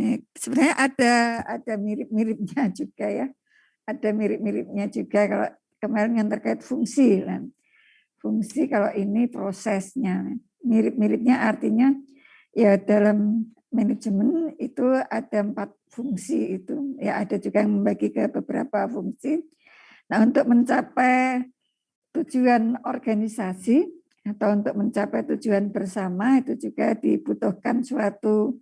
Ini sebenarnya ada mirip-miripnya juga ya. Ada mirip-miripnya juga kalau kemarin yang terkait fungsi. Fungsi kalau ini prosesnya. Mirip-miripnya artinya ya dalam manajemen itu ada 4 fungsi itu. Ya ada juga yang membagi ke beberapa fungsi. Nah, untuk mencapai tujuan organisasi atau untuk mencapai tujuan bersama itu juga dibutuhkan suatu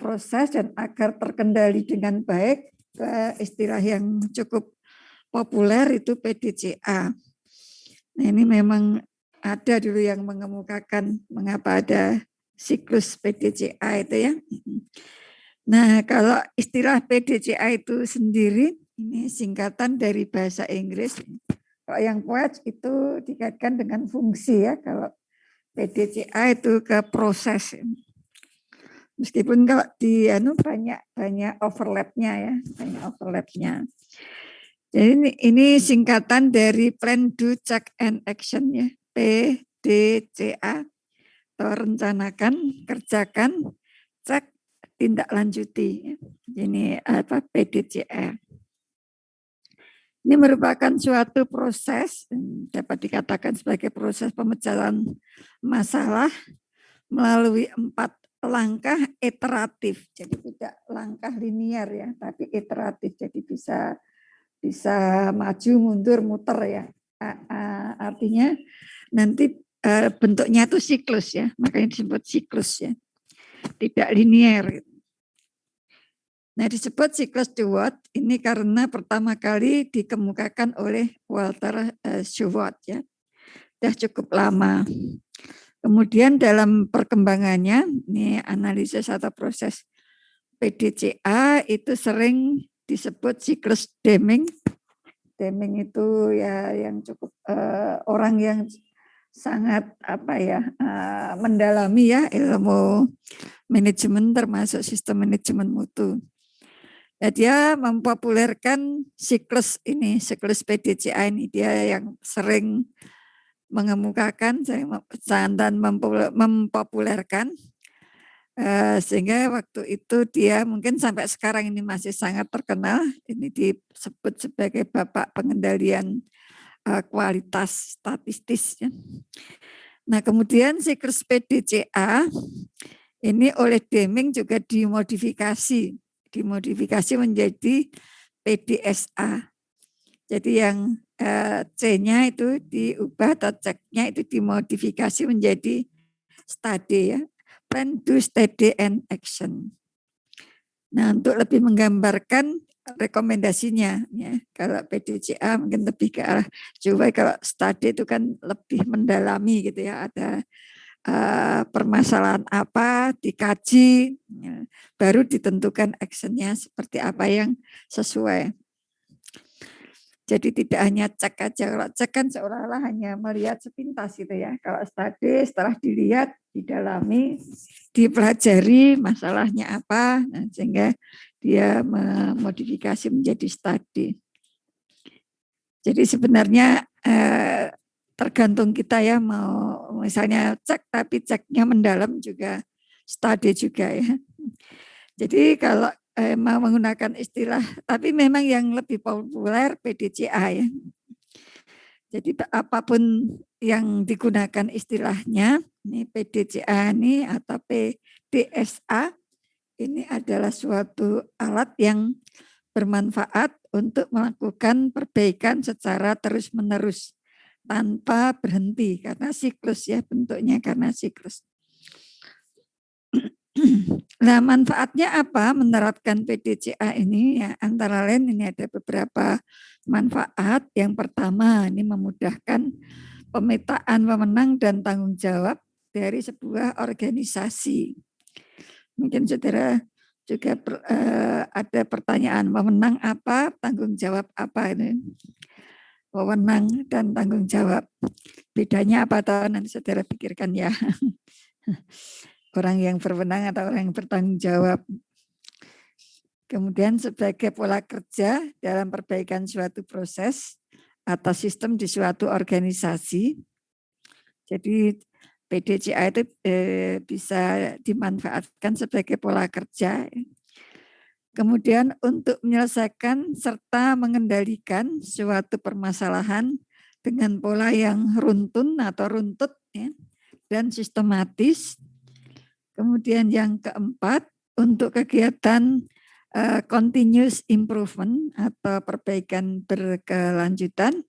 proses dan agar terkendali dengan baik, istilah yang cukup populer itu PDCA. Nah, ini memang ada dulu yang mengemukakan mengapa ada siklus PDCA itu ya. Nah, kalau istilah PDCA itu sendiri ini singkatan dari bahasa Inggris. Kalau yang POET itu dikaitkan dengan fungsi ya. Kalau PDCA itu ke proses. Meskipun kalau di banyak overlapnya ya, banyak overlapnya. Jadi ini singkatan dari Plan, Do, Check, and Action ya, PDCA. Atau rencanakan, kerjakan, cek, tindak lanjuti. Ini apa PDCA. Ini merupakan suatu proses, dapat dikatakan sebagai proses pemecahan masalah melalui 4 langkah iteratif. Jadi tidak langkah linear ya, tapi iteratif. Jadi bisa maju, mundur, muter ya. Artinya nanti bentuknya itu siklus ya, makanya disebut siklus ya. Tidak linear. Nah, disebut siklus Shewhart ini karena pertama kali dikemukakan oleh Walter Shewhart ya. Sudah cukup lama. Kemudian dalam perkembangannya, ini analisis atau proses PDCA itu sering disebut siklus Deming. Deming itu ya yang cukup orang yang sangat mendalami ya ilmu manajemen termasuk sistem manajemen mutu. Ya, dia mempopulerkan siklus PDCA ini, dia yang sering mengemukakan dan mempopulerkan sehingga waktu itu dia mungkin sampai sekarang ini masih sangat terkenal. Ini disebut sebagai bapak pengendalian kualitas statistis. Ya. Nah, kemudian siklus PDCA ini oleh Deming juga dimodifikasi menjadi PDSA. Jadi yang C-nya itu diubah atau cek-nya itu dimodifikasi menjadi study ya. Plan, Do, Study, and Action. Nah, untuk lebih menggambarkan rekomendasinya ya. Kalau PDCA mungkin lebih ke arah coba, kalau study itu kan lebih mendalami gitu ya, ada permasalahan apa dikaji ya, baru ditentukan actionnya seperti apa yang sesuai. Jadi tidak hanya cek aja, kalau cek kan seolah-olah hanya melihat sepintas gitu ya. Kalau study setelah dilihat, didalami, dipelajari masalahnya apa, nah, sehingga dia memodifikasi menjadi study. Jadi sebenarnya tergantung kita ya, mau misalnya cek tapi ceknya mendalam juga study juga ya. Jadi kalau mau menggunakan istilah, tapi memang yang lebih populer PDCA ya. Jadi apapun yang digunakan istilahnya, ini PDCA ini atau PDSA, ini adalah suatu alat yang bermanfaat untuk melakukan perbaikan secara terus-menerus tanpa berhenti, karena siklus ya, bentuknya karena siklus. Nah, manfaatnya apa menerapkan PDCA ini ya, antara lain ini ada beberapa manfaat. Yang pertama, ini memudahkan pemetaan pemenang dan tanggung jawab dari sebuah organisasi. Mungkin saudara juga ada pertanyaan, pemenang apa, tanggung jawab apa ini? Wewenang dan tanggung jawab. Bedanya apa tahu nanti saudara pikirkan ya. Orang yang berwenang atau orang yang bertanggung jawab. Kemudian sebagai pola kerja dalam perbaikan suatu proses atau sistem di suatu organisasi. Jadi PDCA itu bisa dimanfaatkan sebagai pola kerja Kemudian untuk menyelesaikan serta mengendalikan suatu permasalahan dengan pola yang runtun atau runtut ya, dan sistematis. Kemudian yang keempat, untuk kegiatan continuous improvement atau perbaikan berkelanjutan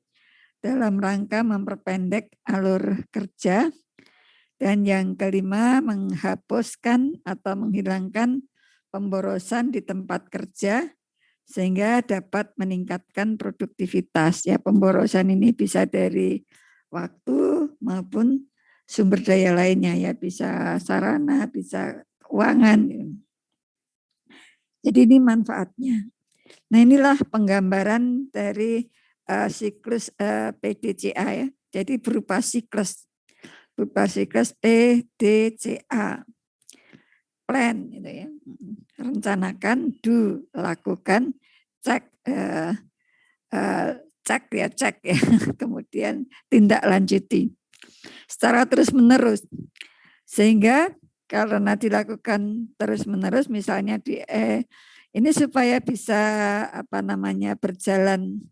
dalam rangka memperpendek alur kerja. Dan yang kelima, menghapuskan atau menghilangkan pemborosan di tempat kerja sehingga dapat meningkatkan produktivitas. Ya, pemborosan ini bisa dari waktu maupun sumber daya lainnya ya, bisa sarana, bisa keuangan. Jadi ini manfaatnya. Nah, inilah penggambaran dari siklus PDCA ya. Jadi berupa siklus PDCA. Plan gitu ya. Rencanakan, do, lakukan, cek cek ya. Kemudian tindak lanjuti secara terus-menerus. Sehingga karena dilakukan terus-menerus, misalnya ini supaya bisa berjalan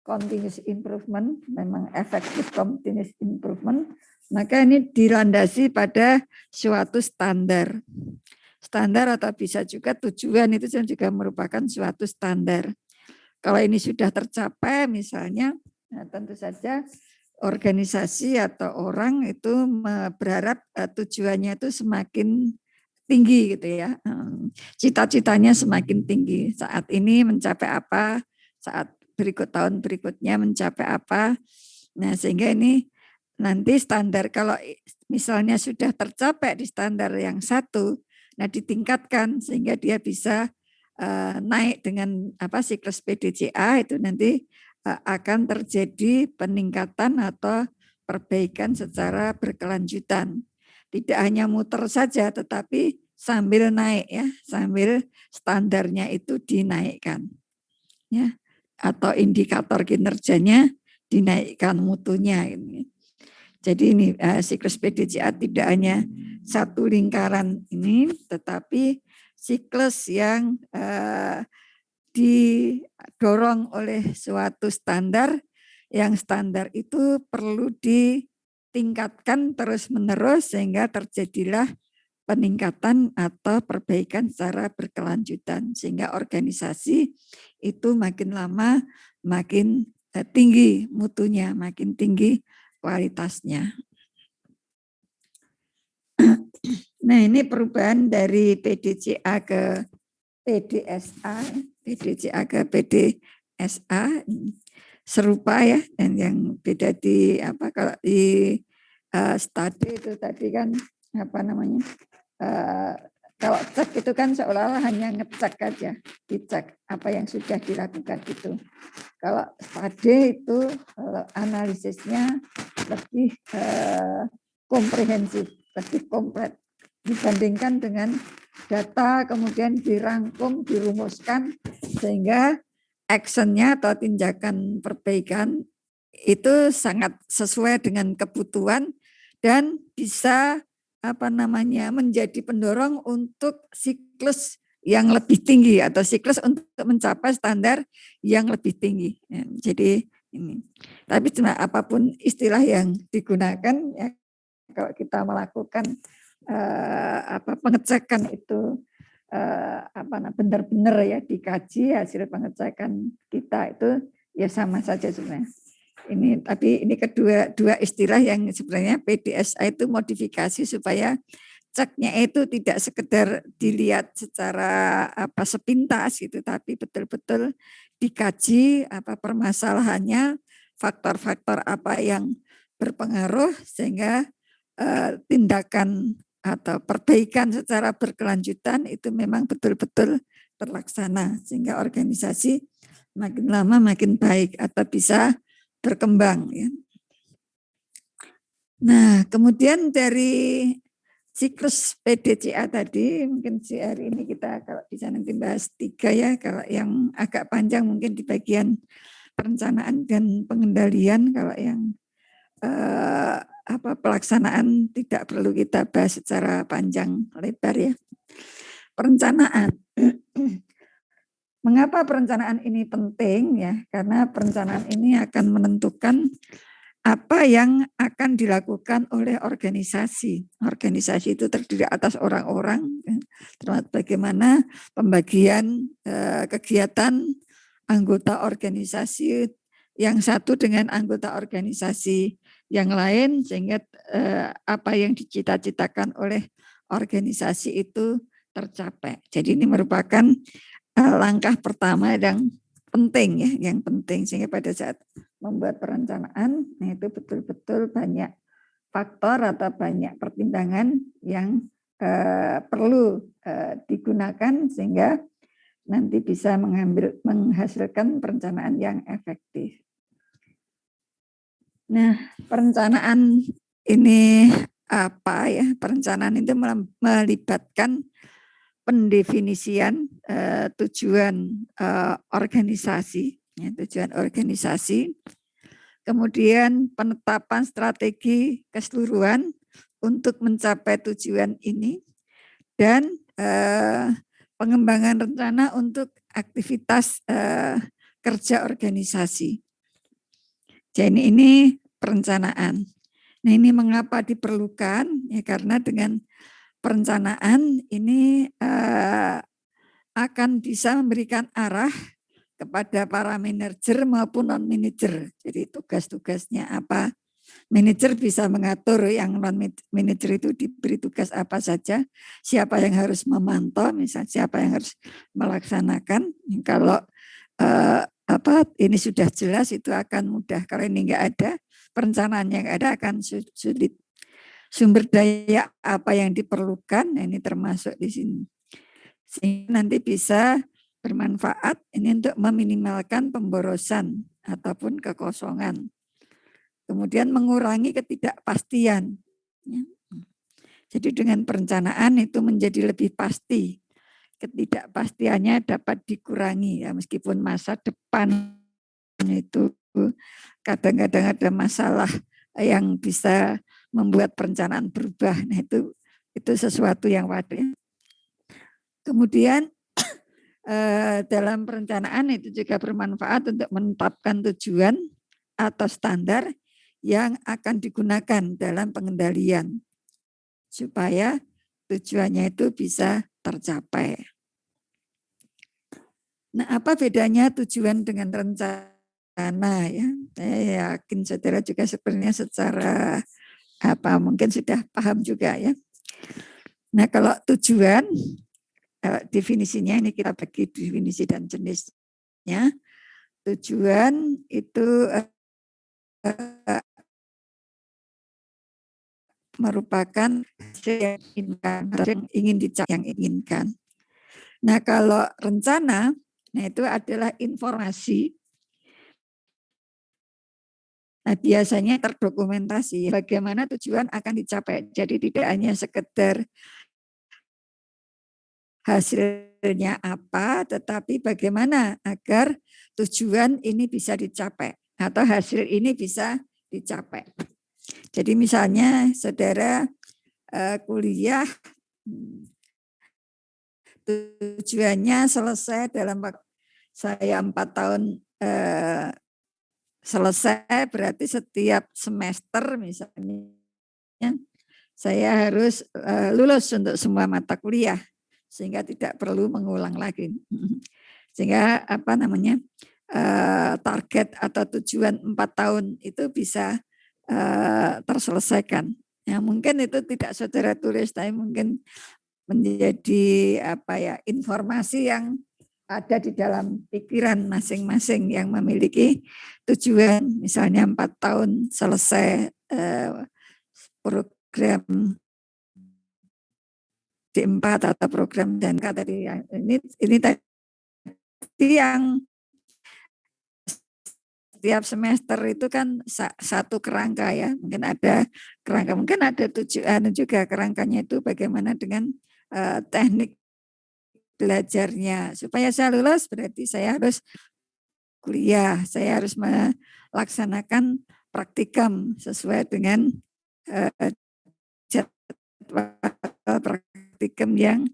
continuous improvement, memang efektif continuous improvement, maka ini dilandasi pada suatu standar. Standar atau bisa juga tujuan itu juga merupakan suatu standar. Kalau ini sudah tercapai misalnya, nah tentu saja organisasi atau orang itu berharap tujuannya itu semakin tinggi gitu ya. Cita-citanya semakin tinggi. Saat ini mencapai apa, saat tahun berikutnya mencapai apa. Nah, sehingga ini nanti standar kalau misalnya sudah tercapai di standar yang satu, nah ditingkatkan sehingga dia bisa naik dengan siklus PDCA itu nanti akan terjadi peningkatan atau perbaikan secara berkelanjutan. Tidak hanya muter saja, tetapi sambil naik ya, sambil standarnya itu dinaikkan, ya, atau indikator kinerjanya dinaikkan mutunya. Ini. Jadi ini siklus PDCA tidak hanya satu lingkaran ini, tetapi siklus yang didorong oleh suatu standar, yang standar itu perlu ditingkatkan terus-menerus sehingga terjadilah peningkatan atau perbaikan secara berkelanjutan. Sehingga organisasi itu makin lama makin tinggi mutunya, makin tinggi kualitasnya. Nah, ini perubahan dari PDCA ke PDSA, PDCA ke PDSA serupa ya, dan yang beda di kalau di study itu tadi kan kalau cek itu kan seolah-olah hanya ngecek aja, dicek apa yang sudah dilakukan itu. Kalau study itu analisisnya lebih komprehensif, lebih komplit dibandingkan dengan data kemudian dirangkum, dirumuskan sehingga actionnya atau tindakan perbaikan itu sangat sesuai dengan kebutuhan dan bisa menjadi pendorong untuk siklus yang lebih tinggi atau siklus untuk mencapai standar yang lebih tinggi. Ya, jadi ini. Tapi apapun istilah yang digunakan ya, kalau kita melakukan pengecekan itu benar-benar ya dikaji hasil pengecekan kita itu ya sama saja sebenarnya. Tapi ini dua istilah yang sebenarnya PDSA itu modifikasi supaya ceknya itu tidak sekedar dilihat secara sepintas gitu, tapi betul-betul dikaji permasalahannya, faktor-faktor apa yang berpengaruh sehingga tindakan atau perbaikan secara berkelanjutan itu memang betul-betul terlaksana sehingga organisasi makin lama makin baik atau bisa berkembang ya. Nah, kemudian dari siklus PDCA tadi mungkin hari ini kita kalau bisa nanti bahas 3 ya, kalau yang agak panjang mungkin di bagian perencanaan dan pengendalian, kalau yang pelaksanaan tidak perlu kita bahas secara panjang lebar ya. perencanaan. Mengapa perencanaan ini penting ya? Karena perencanaan ini akan menentukan apa yang akan dilakukan oleh organisasi. Organisasi itu terdiri atas orang-orang, termasuk bagaimana pembagian kegiatan anggota organisasi yang satu dengan anggota organisasi yang lain, sehingga apa yang dicita-citakan oleh organisasi itu tercapai. Jadi ini merupakan langkah pertama yang penting ya, yang penting, sehingga pada saat membuat perencanaan, nah itu betul-betul banyak faktor atau banyak pertimbangan yang perlu digunakan sehingga nanti bisa menghasilkan perencanaan yang efektif. Nah, perencanaan ini apa ya? Perencanaan itu melibatkan pendefinisian tujuan organisasi, ya, tujuan organisasi, kemudian penetapan strategi keseluruhan untuk mencapai tujuan ini, dan pengembangan rencana untuk aktivitas kerja organisasi. Jadi ini perencanaan. Nah, ini mengapa diperlukan? Ya karena dengan perencanaan ini akan bisa memberikan arah kepada para manajer maupun non-manajer. Jadi tugas-tugasnya apa? Manajer bisa mengatur, yang non-manajer itu diberi tugas apa saja, siapa yang harus memantau, misalnya siapa yang harus melaksanakan. Kalau ini sudah jelas, itu akan mudah. Kalau ini enggak ada, perencanaan yang ada akan sulit. Sumber daya apa yang diperlukan, ini termasuk di sini. Sehingga nanti bisa bermanfaat ini untuk meminimalkan pemborosan ataupun kekosongan. Kemudian mengurangi ketidakpastian. Jadi dengan perencanaan itu menjadi lebih pasti. Ketidakpastiannya dapat dikurangi ya, meskipun masa depan itu kadang-kadang ada masalah yang bisa membuat perencanaan berubah. Nah, itu sesuatu yang wajar. Kemudian dalam perencanaan itu juga bermanfaat untuk menetapkan tujuan atau standar yang akan digunakan dalam pengendalian supaya tujuannya itu bisa tercapai. Nah, apa bedanya tujuan dengan rencana ya? Saya yakin saudara juga sebenarnya secara mungkin sudah paham juga ya. Nah, kalau tujuan definisinya ini kita bagi definisi dan jenisnya. Tujuan itu merupakan yang ingin dicapai, yang inginkan. Nah, kalau rencana, nah itu adalah informasi. Nah, biasanya terdokumentasi bagaimana tujuan akan dicapai. Jadi tidak hanya sekedar hasilnya apa, tetapi bagaimana agar tujuan ini bisa dicapai atau hasil ini bisa dicapai. Jadi misalnya saudara kuliah, tujuannya selesai dalam waktu saya 4 tahun selesai, berarti setiap semester misalnya saya harus lulus untuk semua mata kuliah sehingga tidak perlu mengulang lagi. Sehingga target atau tujuan 4 tahun itu bisa terselesaikan. Ya, mungkin itu tidak saudara tulis, tapi mungkin menjadi informasi yang ada di dalam pikiran masing-masing yang memiliki tujuan, misalnya 4 tahun selesai program D4 atau program DANKA tadi. Ini tadi yang setiap semester itu kan satu kerangka ya, mungkin ada kerangka, mungkin ada tujuan juga kerangkanya itu bagaimana dengan teknik belajarnya. Supaya saya lulus berarti saya harus kuliah, saya harus melaksanakan praktikum sesuai dengan jadwal praktikum yang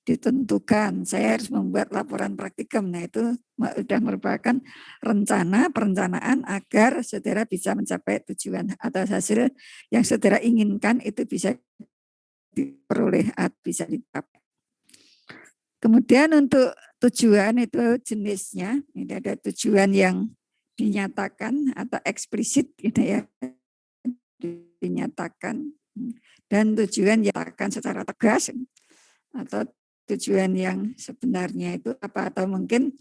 ditentukan. Saya harus membuat laporan praktikum. Nah, itu sudah merupakan perencanaan agar saudara bisa mencapai tujuan atau hasil yang saudara inginkan itu bisa diperoleh atau bisa dicapai. Kemudian untuk tujuan itu jenisnya, ini ada tujuan yang dinyatakan atau eksplisit gitu ya, dinyatakan, dan tujuan yang dinyatakan secara tegas atau tujuan yang sebenarnya itu apa, atau mungkin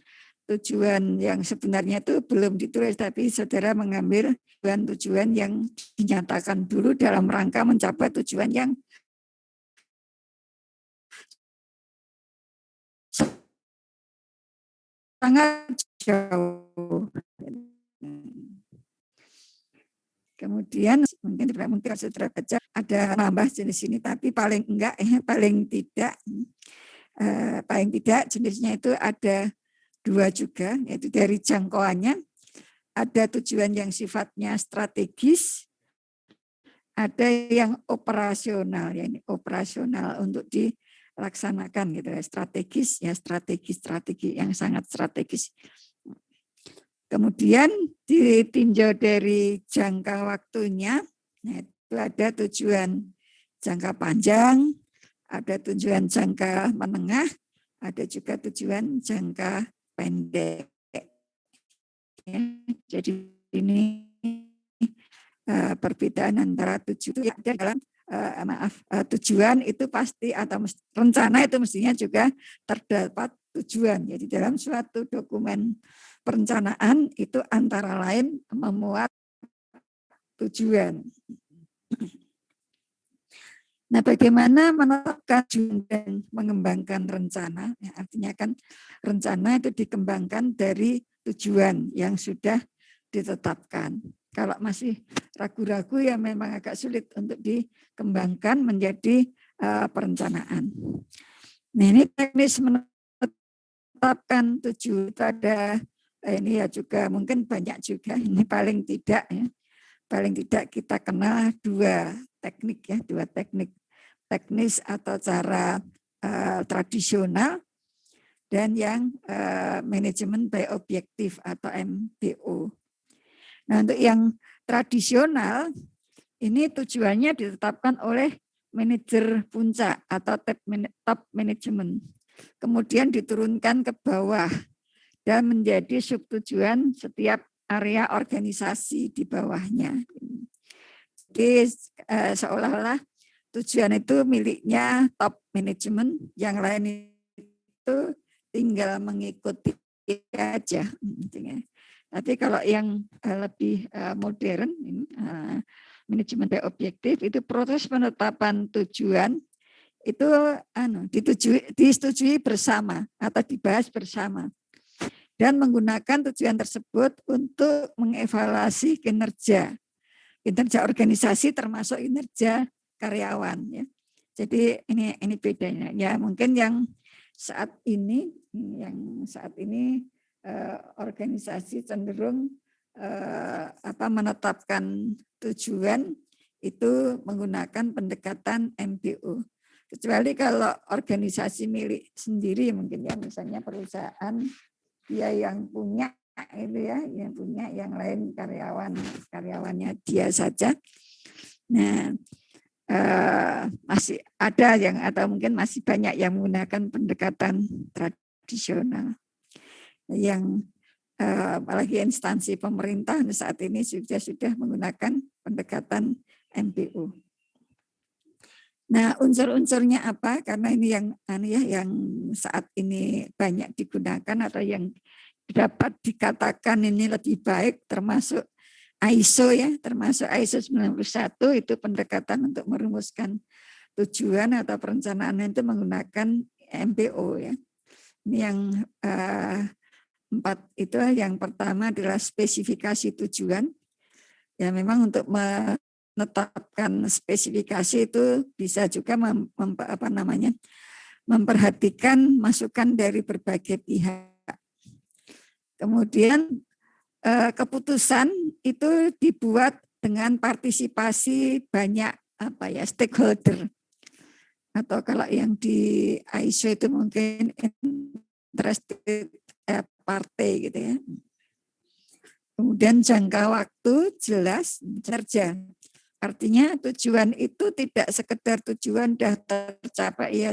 tujuan yang sebenarnya itu belum ditulis tapi saudara mengambil tujuan yang dinyatakan dulu dalam rangka mencapai tujuan yang sangat jauh. Kemudian mungkin saudara baca ada nambah jenis ini, tapi paling tidak jenisnya itu ada 2 juga, yaitu dari jangkauannya ada tujuan yang sifatnya strategis, ada yang operasional, ya ini operasional untuk dilaksanakan gitu ya, strategi yang sangat strategis. Kemudian ditinjau dari jangka waktunya, nah itu ada tujuan jangka panjang, ada tujuan jangka menengah, ada juga tujuan jangka pendek. Ya, jadi ini perbedaan antara tujuan dalam tujuan itu pasti atau rencana itu mestinya juga terdapat tujuan. Jadi dalam suatu dokumen perencanaan itu antara lain memuat tujuan. Nah, bagaimana menetapkan dan mengembangkan rencana? Ya, artinya kan rencana itu dikembangkan dari tujuan yang sudah ditetapkan. Kalau masih ragu-ragu ya memang agak sulit untuk dikembangkan menjadi perencanaan. Nah, ini teknis menetapkan tujuan itu ada ini ya juga mungkin banyak juga, ini paling tidak kita kenal 2 teknik ya, 2 teknik teknis atau cara tradisional dan yang manajemen by objektif atau MBO. Nah, untuk yang tradisional ini tujuannya ditetapkan oleh manajer puncak atau top management. Kemudian diturunkan ke bawah dan menjadi subtujuan setiap area organisasi di bawahnya. Jadi seolah-olah tujuan itu miliknya top management, yang lain itu tinggal mengikuti aja. Tapi kalau yang lebih modern, manajemen by objektif, itu proses penetapan tujuan itu disetujui bersama atau dibahas bersama dan menggunakan tujuan tersebut untuk mengevaluasi kinerja organisasi termasuk kinerja karyawan ya. Jadi ini bedanya ya, mungkin yang saat ini organisasi cenderung menetapkan tujuan itu menggunakan pendekatan MBO. Kecuali kalau organisasi milik sendiri mungkin ya, misalnya perusahaan dia yang punya itu ya, yang punya, yang lain karyawannya dia saja. Nah, masih ada yang atau mungkin masih banyak yang menggunakan pendekatan tradisional. Yang apalagi instansi pemerintah saat ini sudah menggunakan pendekatan MBO. Nah, unsur-unsurnya apa? Karena ini yang saat ini banyak digunakan atau yang dapat dikatakan ini lebih baik, termasuk ISO ya, termasuk ISO 91 itu pendekatan untuk merumuskan tujuan atau perencanaan itu menggunakan MBO ya. Ini yang 4 itu, yang pertama adalah spesifikasi tujuan. Ya memang untuk menetapkan spesifikasi itu bisa juga memperhatikan masukan dari berbagai pihak. Kemudian keputusan itu dibuat dengan partisipasi banyak stakeholder. atau kalau yang di ISO itu mungkin interested party gitu ya. Kemudian jangka waktu jelas kerja. Artinya tujuan itu tidak sekedar tujuan sudah tercapai ya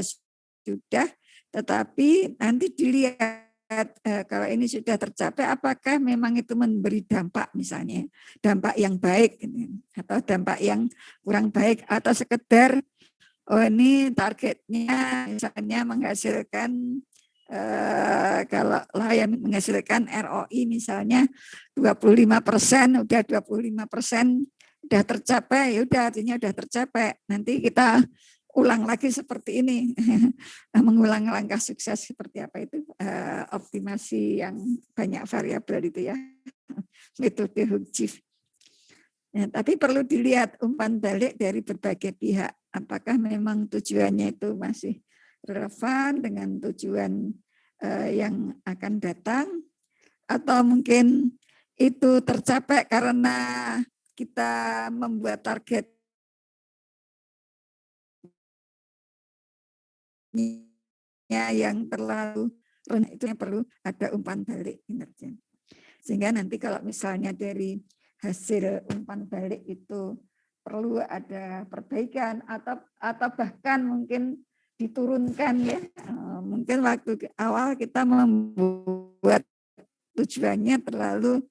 sudah, tetapi nanti dilihat kalau ini sudah tercapai apakah memang itu memberi dampak, misalnya dampak yang baik atau dampak yang kurang baik, atau sekedar oh ini targetnya misalnya menghasilkan kalau yang menghasilkan ROI misalnya 25%, udah 25% udah tercapai, ya udah artinya udah tercapai. Nanti kita ulang lagi seperti ini, mengulang langkah sukses seperti apa itu, optimasi yang banyak variabel itu ya, metode Hook-Chief. Ya, tapi perlu dilihat umpan balik dari berbagai pihak. Apakah memang tujuannya itu masih relevan dengan tujuan yang akan datang, atau mungkin itu tercapai karena kita membuat target yang terlalu rendah, itu yang perlu ada umpan balik kinerja. Sehingga nanti kalau misalnya dari hasil umpan balik itu perlu ada perbaikan atau bahkan mungkin diturunkan ya. Mungkin waktu awal kita membuat tujuannya terlalu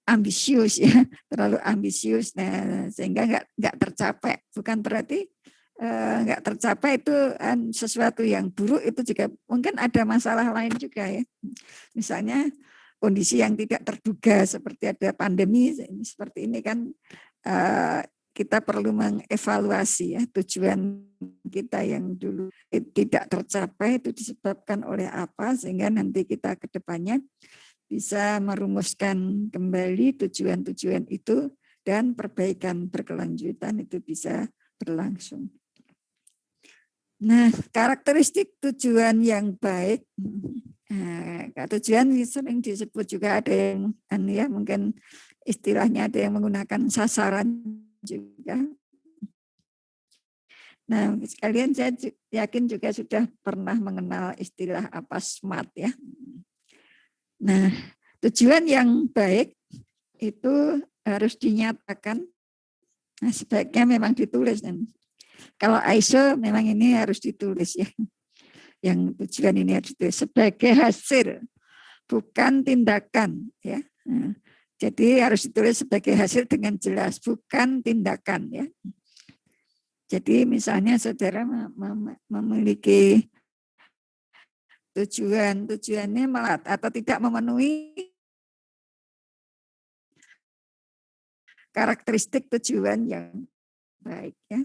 ambisius ya, terlalu ambisius, nah, sehingga nggak tercapai. Bukan berarti nggak tercapai itu sesuatu yang buruk, itu juga mungkin ada masalah lain juga ya. Misalnya kondisi yang tidak terduga seperti ada pandemi seperti ini kan, kita perlu mengevaluasi ya tujuan kita yang dulu tidak tercapai itu disebabkan oleh apa, sehingga nanti kita ke depannya bisa merumuskan kembali tujuan-tujuan itu dan perbaikan berkelanjutan itu bisa berlangsung. Nah, karakteristik tujuan yang baik, tujuan sering disebut juga ada yang ya mungkin istilahnya ada yang menggunakan sasaran juga. Nah, sekalian saya yakin juga sudah pernah mengenal istilah apa SMART ya. Nah, tujuan yang baik itu harus dinyatakan. Nah, sebaiknya memang ditulis. Kalau ISO memang ini harus ditulis ya. Yang tujuan ini harus ditulis sebagai hasil, bukan tindakan ya. Nah, jadi harus ditulis sebagai hasil dengan jelas, bukan tindakan ya. Jadi misalnya saudara memiliki tujuannya melat atau tidak memenuhi karakteristik tujuan yang baik ya.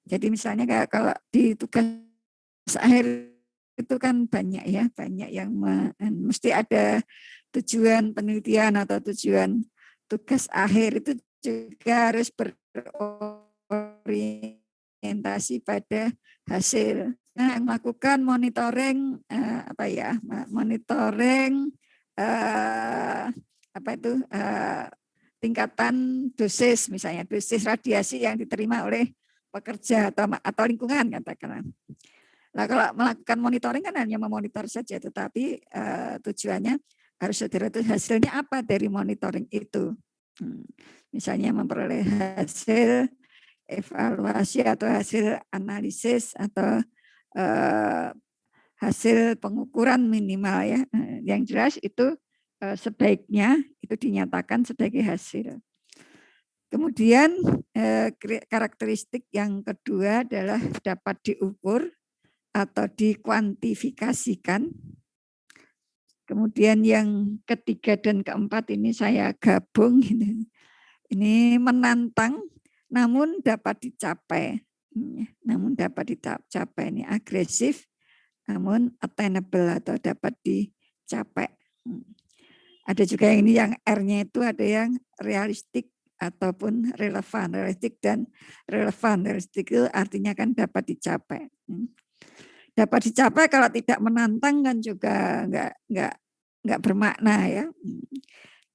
Jadi misalnya kalau di tugas akhir itu kan banyak ya, banyak yang mesti ada tujuan penelitian atau tujuan tugas akhir itu juga harus berorientasi pada hasil. Nah, melakukan monitoring monitoring tingkatan dosis, misalnya dosis radiasi yang diterima oleh pekerja atau lingkungan katakanlah. Nah, kalau melakukan monitoring kan hanya memonitor saja, tetapi tujuannya harus saudara itu hasilnya apa dari monitoring itu. Misalnya memperoleh hasil evaluasi atau hasil analisis atau hasil pengukuran minimal ya. Yang jelas itu sebaiknya itu dinyatakan sebagai hasil. Kemudian karakteristik yang kedua adalah dapat diukur atau dikuantifikasikan. Kemudian yang ketiga dan keempat ini saya gabung. Ini menantang namun dapat dicapai. Namun dapat dicapai, ini agresif namun attainable atau dapat dicapai. Ada juga ini yang R-nya itu ada yang realistik ataupun relevan. Realistik dan relevan. Realistik itu artinya kan dapat dicapai. Dapat dicapai kalau tidak menantang kan juga enggak bermakna ya.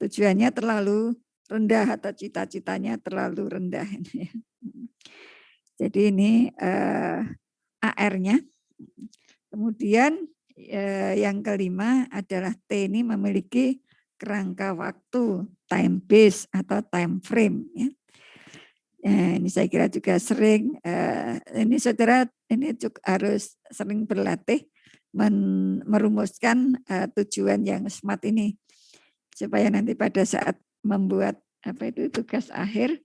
Tujuannya terlalu rendah atau cita-citanya terlalu rendah. Jadi ini AR-nya. Kemudian yang kelima adalah T ini memiliki kerangka waktu, time base atau time frame. Ya. Ini saya kira juga sering, ini saudara ini juga harus sering berlatih merumuskan tujuan yang SMART ini supaya nanti pada saat membuat tugas akhir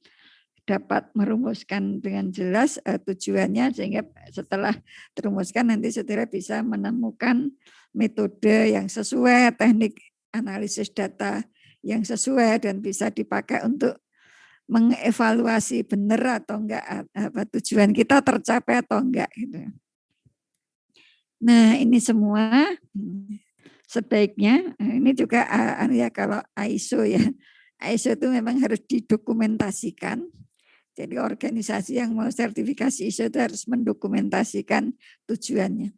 dapat merumuskan dengan jelas tujuannya, sehingga setelah terumuskan nanti saudara bisa menemukan metode yang sesuai, teknik analisis data yang sesuai dan bisa dipakai untuk mengevaluasi benar atau enggak tujuan kita tercapai atau enggak gitu. Nah, ini semua sebaiknya ini juga ya kalau ISO ya. ISO itu memang harus didokumentasikan. Jadi organisasi yang mau sertifikasi ISO itu harus mendokumentasikan tujuannya.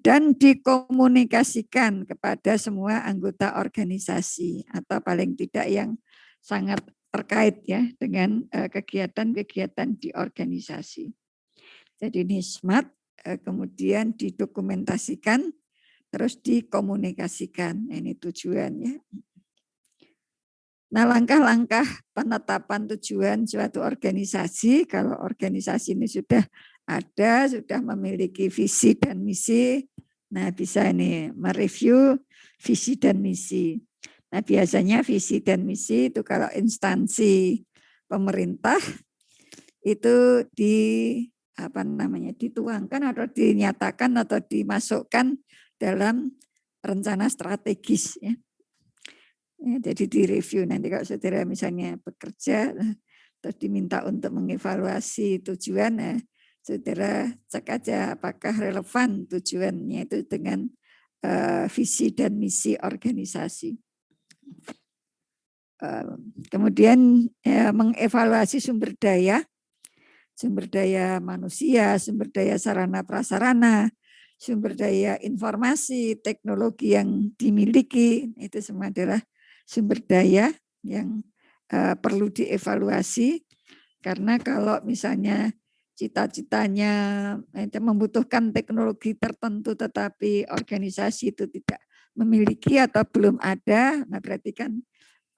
Dan dikomunikasikan kepada semua anggota organisasi atau paling tidak yang sangat terkait ya dengan kegiatan-kegiatan di organisasi. Jadi ini SMART, kemudian didokumentasikan, terus dikomunikasikan. Ini tujuannya. Nah, langkah-langkah penetapan tujuan suatu organisasi, kalau organisasi ini sudah ada, sudah memiliki visi dan misi, nah bisa ini mereview visi dan misi. Nah, biasanya visi dan misi itu kalau instansi pemerintah itu dituangkan atau dinyatakan atau dimasukkan dalam rencana strategis ya. Jadi direview nanti kalau saudara misalnya bekerja terus diminta untuk mengevaluasi tujuan, saudara cek aja apakah relevan tujuannya itu dengan visi dan misi organisasi. Kemudian mengevaluasi sumber daya manusia, sumber daya sarana prasarana, sumber daya informasi, teknologi yang dimiliki, itu semua adalah sumber daya yang perlu dievaluasi, karena kalau misalnya cita-citanya itu membutuhkan teknologi tertentu tetapi organisasi itu tidak memiliki atau belum ada, nah berarti kan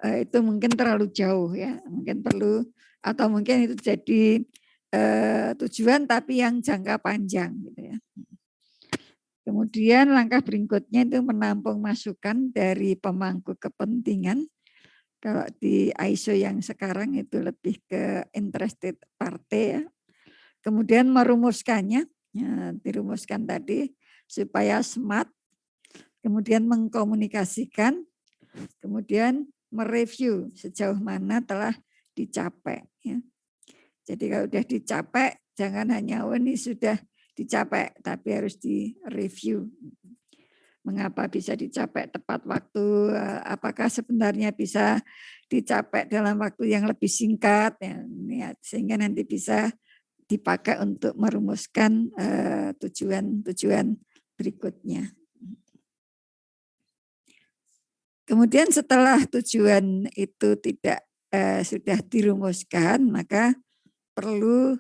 itu mungkin terlalu jauh ya, mungkin perlu atau mungkin itu jadi tujuan tapi yang jangka panjang gitu ya. Kemudian langkah berikutnya itu menampung masukan dari pemangku kepentingan. Kalau di ISO yang sekarang itu lebih ke interested party ya. Kemudian merumuskannya, ya, dirumuskan tadi supaya SMART. Kemudian mengkomunikasikan, kemudian mereview sejauh mana telah dicapai. Ya. Jadi kalau sudah dicapai, jangan hanya ini sudah dicapai, tapi harus direview. Mengapa bisa dicapai tepat waktu, apakah sebenarnya bisa dicapai dalam waktu yang lebih singkat, ya, sehingga nanti bisa dipakai untuk merumuskan tujuan-tujuan berikutnya. Kemudian setelah tujuan itu sudah dirumuskan, maka perlu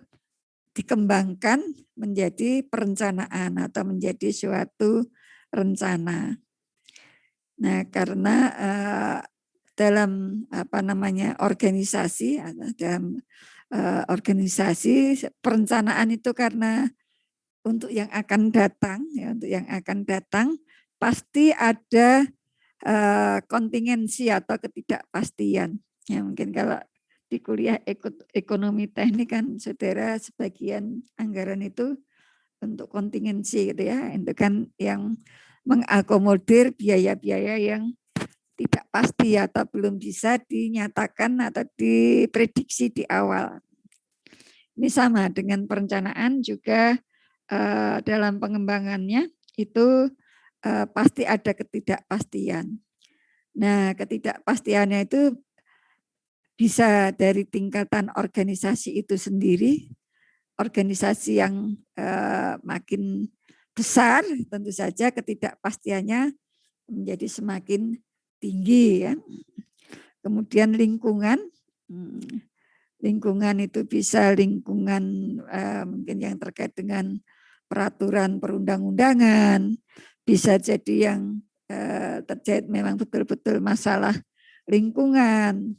dikembangkan menjadi perencanaan atau menjadi suatu rencana. Nah, karena dalam organisasi perencanaan itu karena untuk yang akan datang ya, untuk yang akan datang pasti ada kontingensi atau ketidakpastian. Ya, mungkin kalau di kuliah ekonomi teknik kan saudara sebagian anggaran itu untuk kontingensi gitu ya, itu kan yang mengakomodir biaya-biaya yang tidak pasti atau belum bisa dinyatakan atau diprediksi di awal. Ini sama dengan perencanaan juga dalam pengembangannya itu pasti ada ketidakpastian. Nah, ketidakpastiannya itu bisa dari tingkatan organisasi itu sendiri, organisasi yang makin besar tentu saja ketidakpastiannya menjadi semakin tinggi ya. Kemudian lingkungan, lingkungan itu bisa lingkungan mungkin yang terkait dengan peraturan perundang-undangan, bisa jadi yang terkait memang betul-betul masalah lingkungan,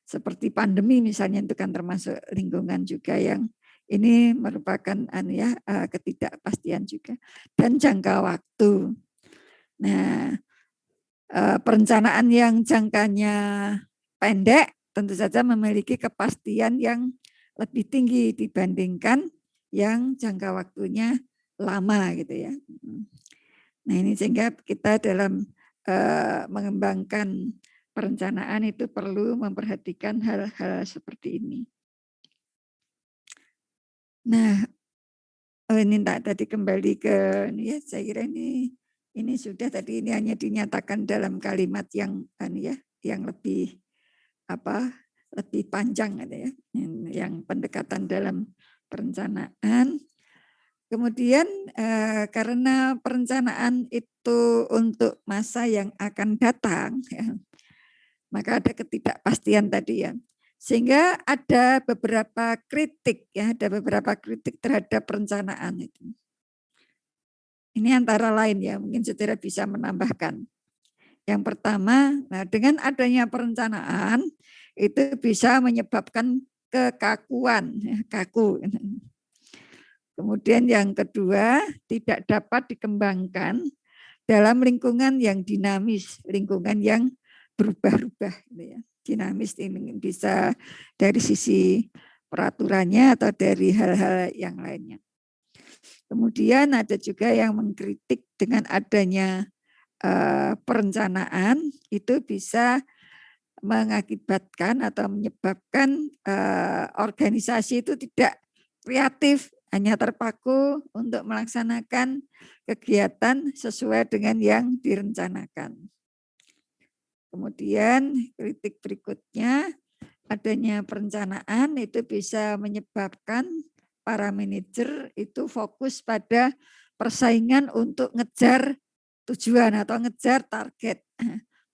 seperti pandemi misalnya, itu kan termasuk lingkungan juga yang ini merupakan ketidakpastian juga, dan jangka waktu. Nah, perencanaan yang jangkanya pendek tentu saja memiliki kepastian yang lebih tinggi dibandingkan yang jangka waktunya lama gitu ya. Nah ini sehingga kita dalam mengembangkan perencanaan itu perlu memperhatikan hal-hal seperti ini. Nah, ini tadi kembali ke ini ya, saya kira ini sudah tadi, ini hanya dinyatakan dalam kalimat yang yang lebih lebih panjang gitu ya, yang pendekatan dalam perencanaan. Kemudian karena perencanaan itu untuk masa yang akan datang, ya, maka ada ketidakpastian tadi ya. Sehingga ada beberapa kritik ya, ada beberapa kritik terhadap perencanaan itu. Ini antara lain ya, mungkin saudara bisa menambahkan. Yang pertama, nah dengan adanya perencanaan itu bisa menyebabkan kekakuan, kaku. Kemudian yang kedua, tidak dapat dikembangkan dalam lingkungan yang dinamis, lingkungan yang berubah-ubah. Dinamis ini bisa dari sisi peraturannya atau dari hal-hal yang lainnya. Kemudian ada juga yang mengkritik dengan adanya perencanaan itu bisa mengakibatkan atau menyebabkan organisasi itu tidak kreatif, hanya terpaku untuk melaksanakan kegiatan sesuai dengan yang direncanakan. Kemudian kritik berikutnya, adanya perencanaan itu bisa menyebabkan para manajer itu fokus pada persaingan untuk ngejar tujuan atau ngejar target,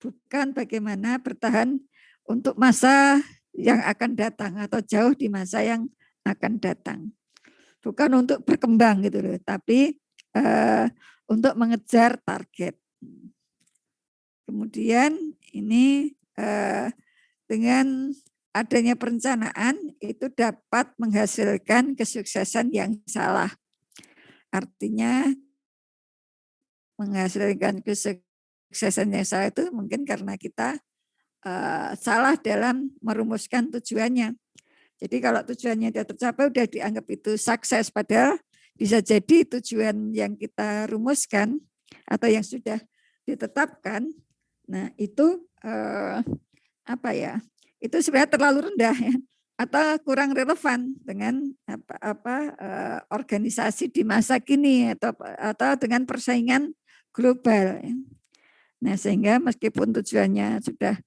bukan bagaimana bertahan untuk masa yang akan datang atau jauh di masa yang akan datang. Bukan untuk berkembang gitu loh, tapi untuk mengejar target. Kemudian ini dengan adanya perencanaan itu dapat menghasilkan kesuksesan yang salah. Artinya menghasilkan kesuksesan yang salah itu mungkin karena kita salah dalam merumuskan tujuannya. Jadi kalau tujuannya tidak tercapai udah dianggap itu sukses, padahal bisa jadi tujuan yang kita rumuskan atau yang sudah ditetapkan, nah itu itu sebenarnya terlalu rendah ya, atau kurang relevan dengan organisasi di masa kini atau dengan persaingan global. Ya. Nah sehingga meskipun tujuannya sudah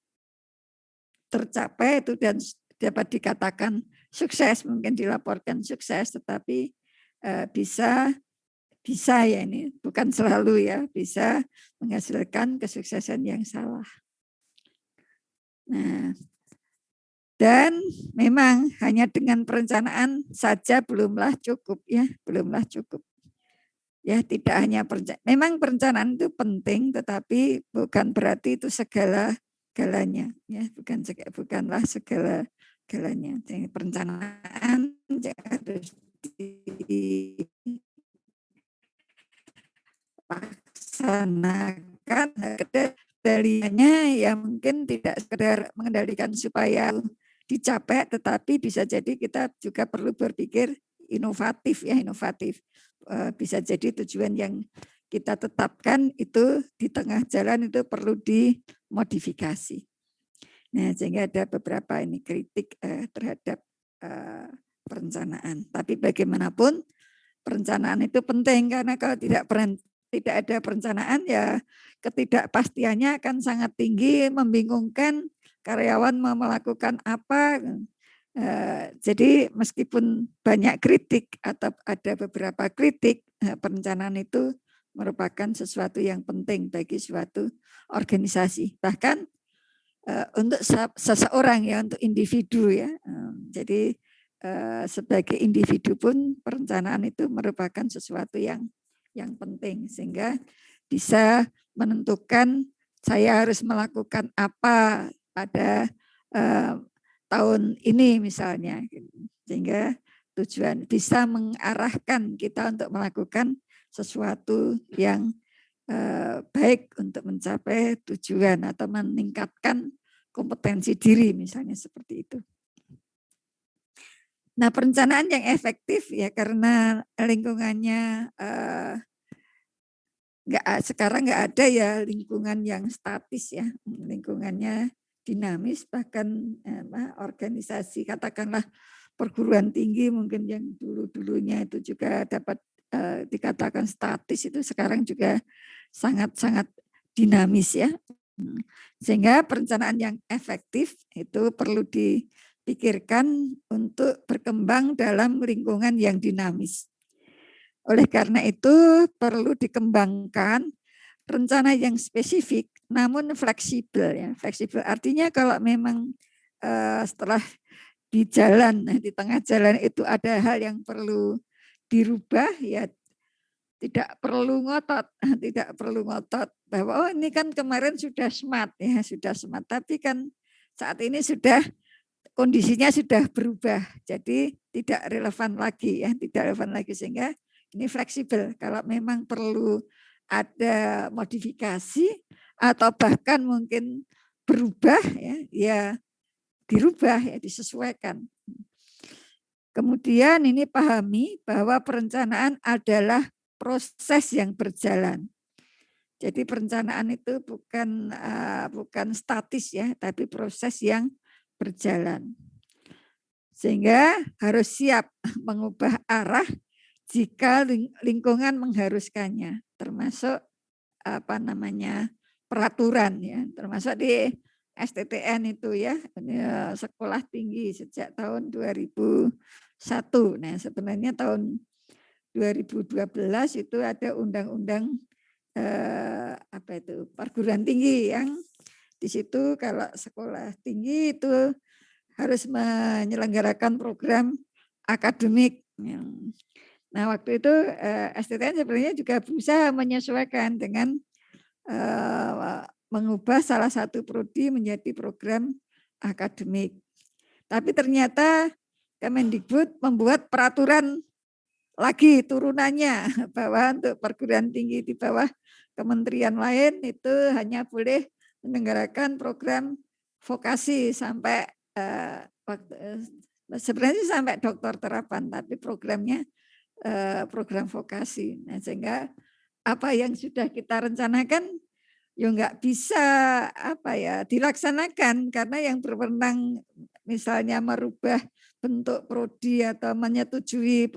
tercapai itu dan dapat dikatakan sukses, mungkin dilaporkan sukses, tetapi bisa ya, ini bukan selalu ya, bisa menghasilkan kesuksesan yang salah. Nah, dan memang hanya dengan perencanaan saja belumlah cukup ya, belumlah cukup. Ya, tidak hanya memang perencanaan itu penting, tetapi bukan berarti itu segala-galanya ya, bukanlah segala-galanya. Jadi perencanaan harus dilaksanakan kendalinya ya, mungkin tidak sekedar mengendalikan supaya dicapai, tetapi bisa jadi kita juga perlu berpikir inovatif ya, inovatif. Bisa jadi tujuan yang kita tetapkan itu di tengah jalan itu perlu dimodifikasi. Nah, sehingga ada beberapa ini kritik terhadap perencanaan. Tapi bagaimanapun perencanaan itu penting, karena kalau tidak ada perencanaan ya ketidakpastiannya akan sangat tinggi, membingungkan karyawan mau melakukan apa. Jadi meskipun banyak kritik atau ada beberapa kritik, perencanaan itu merupakan sesuatu yang penting bagi suatu organisasi. Bahkan untuk seseorang ya, untuk individu ya. Jadi sebagai individu pun perencanaan itu merupakan sesuatu yang penting sehingga bisa menentukan saya harus melakukan apa pada tahun ini misalnya, sehingga tujuan bisa mengarahkan kita untuk melakukan sesuatu yang baik untuk mencapai tujuan atau meningkatkan kompetensi diri misalnya seperti itu. Nah, perencanaan yang efektif ya karena lingkungannya sekarang nggak ada ya lingkungan yang statis ya, lingkungannya dinamis, bahkan organisasi katakanlah perguruan tinggi mungkin yang dulunya itu juga dapat dikatakan statis, itu sekarang juga sangat-sangat dinamis ya. Sehingga perencanaan yang efektif itu perlu dipikirkan untuk berkembang dalam lingkungan yang dinamis. Oleh karena itu perlu dikembangkan rencana yang spesifik namun fleksibel ya. Fleksibel artinya kalau memang setelah di jalan, di tengah jalan itu ada hal yang perlu dirubah ya, tidak perlu ngotot bahwa oh ini kan kemarin sudah smart ya, sudah smart, tapi kan saat ini sudah kondisinya sudah berubah, jadi tidak relevan lagi ya, tidak relevan lagi, sehingga ini fleksibel. Kalau memang perlu ada modifikasi atau bahkan mungkin berubah ya dirubah ya, disesuaikan. Kemudian ini pahami bahwa perencanaan adalah proses yang berjalan. Jadi perencanaan itu bukan statis ya, tapi proses yang berjalan. Sehingga harus siap mengubah arah jika lingkungan mengharuskannya, termasuk peraturan ya, termasuk di STTN itu ya, sekolah tinggi sejak tahun 2001. Nah, sebenarnya tahun 2012 itu ada undang-undang perguruan tinggi yang di situ kalau sekolah tinggi itu harus menyelenggarakan program akademik. Nah, waktu itu STTN sebenarnya juga berusaha menyesuaikan dengan mengubah salah satu prodi menjadi program akademik. Tapi ternyata Kemendikbud membuat peraturan lagi turunannya bahwa untuk perguruan tinggi di bawah kementerian lain itu hanya boleh menyelenggarakan program vokasi sampai sebenarnya sampai doktor terapan, tapi programnya program vokasi. Nah, sehingga apa yang sudah kita rencanakan ya nggak bisa dilaksanakan karena yang berwenang misalnya merubah bentuk prodi atau menyetujui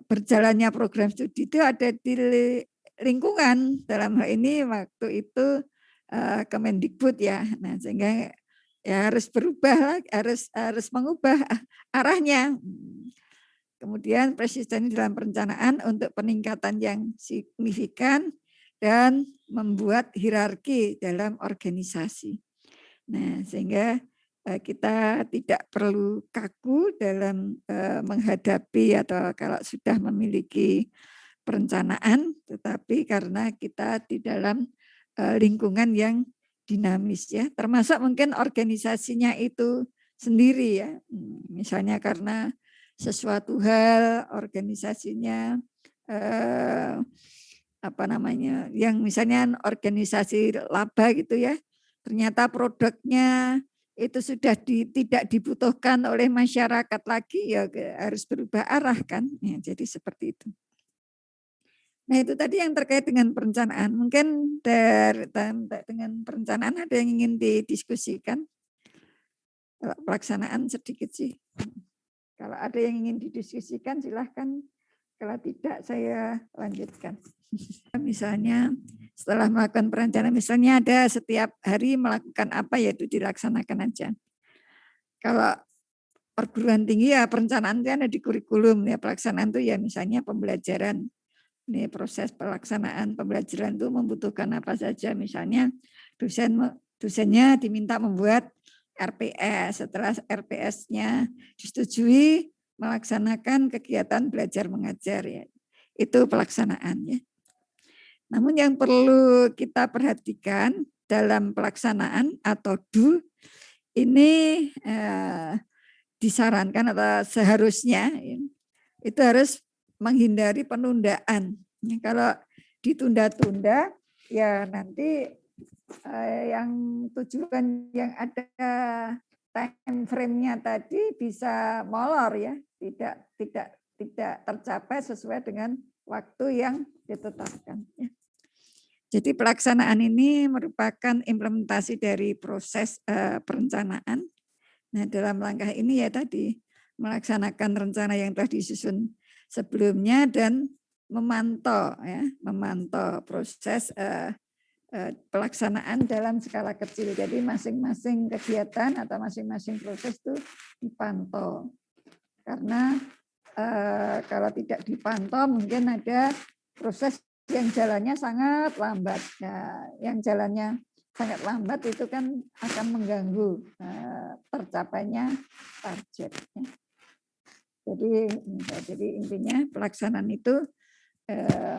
berjalannya program studi itu ada di lingkungan, dalam hal ini waktu itu Kemendikbud ya. Nah, sehingga ya harus berubah, harus mengubah arahnya. Kemudian persisten dalam perencanaan untuk peningkatan yang signifikan dan membuat hierarki dalam organisasi. Nah, sehingga kita tidak perlu kaku dalam menghadapi atau kalau sudah memiliki perencanaan, tetapi karena kita di dalam lingkungan yang dinamis ya, termasuk mungkin organisasinya itu sendiri ya, misalnya karena sesuatu hal organisasinya yang misalnya organisasi laba gitu ya, ternyata produknya itu sudah tidak dibutuhkan oleh masyarakat lagi ya harus berubah arah kan ya, jadi seperti itu. Nah, itu tadi yang terkait dengan perencanaan. Mungkin dengan perencanaan ada yang ingin didiskusikan? Pelaksanaan sedikit sih. Kalau ada yang ingin didiskusikan silahkan. Kalau tidak saya lanjutkan. Misalnya setelah melakukan perencanaan, misalnya ada setiap hari melakukan apa yaitu dilaksanakan aja. Kalau perguruan tinggi ya perencanaan itu ada di kurikulum ya, pelaksanaan itu ya misalnya pembelajaran. Ini proses pelaksanaan pembelajaran itu membutuhkan apa saja, misalnya dosen dosennya diminta membuat RPS. Setelah RPS-nya disetujui, melaksanakan kegiatan belajar mengajar ya. Itu pelaksanaan ya. Namun yang perlu kita perhatikan dalam pelaksanaan atau ini disarankan atau seharusnya itu harus menghindari penundaan. Kalau ditunda-tunda ya nanti yang tujuan yang ada time frame-nya tadi bisa molor ya, tidak tercapai sesuai dengan waktu yang ditetapkan. Jadi pelaksanaan ini merupakan implementasi dari proses perencanaan. Nah, dalam langkah ini ya tadi melaksanakan rencana yang telah disusun sebelumnya dan memantau proses pelaksanaan dalam skala kecil. Jadi masing-masing kegiatan atau masing-masing proses itu dipantau. Karena kalau tidak dipantau mungkin ada proses yang jalannya sangat lambat. Nah, yang jalannya sangat lambat itu kan akan mengganggu tercapainya target. Jadi intinya pelaksanaan itu